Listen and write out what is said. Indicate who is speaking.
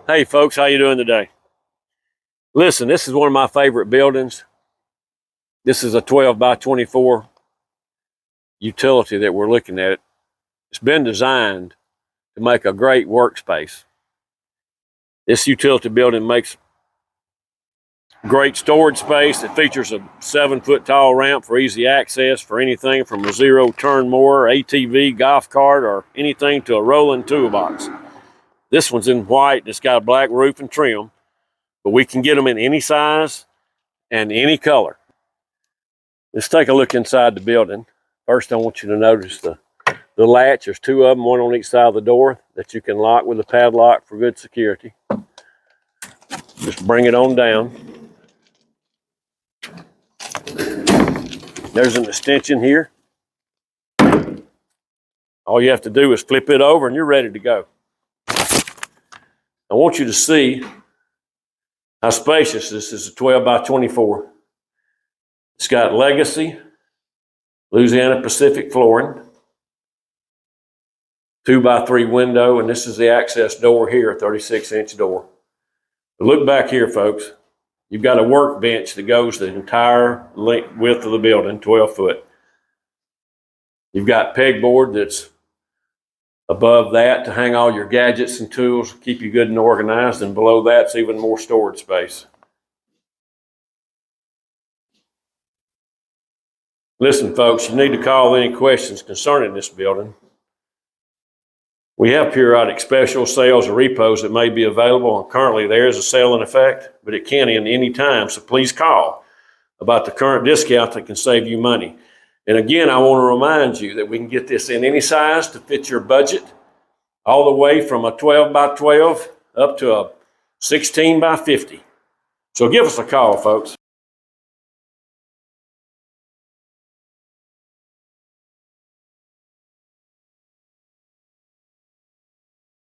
Speaker 1: Hey folks, how you doing today? Listen, this is one of my favorite buildings. This is a 12 by 24 utility that we're looking at. It's been designed to make a great workspace. This utility building makes great storage space. It features a 7-foot tall ramp for easy access for anything from a zero-turn mower, ATV, golf cart, or anything to a rolling toolbox. This one's in white. It's got a black roof and trim, but we can get them in any size and any color. Let's take a look inside the building. First, I want you to notice the latch. There's two of them, one on each side of the door that you can lock with a padlock for good security. Just bring it on down. There's an extension here. All you have to do is flip it over and you're ready to go. I want you to see how spacious this is. A 12 by 24. It's got Legacy, Louisiana Pacific flooring, 2x3 window, and this is the access door here, a 36-inch door. But look back here, folks. You've got a workbench that goes the entire width of the building, 12 foot. You've got pegboard that's above that to hang all your gadgets and tools, keep you good and organized, and below that's even more storage space. Listen, folks, you need to call any questions concerning this building. We have periodic special sales or repos that may be available, and currently there is a sale in effect, but it can end any time, so please call about the current discount that can save you money. And again, I want to remind you that we can get this in any size to fit your budget, all the way from a 12 by 12 up to a 16 by 50. So give us a call, folks.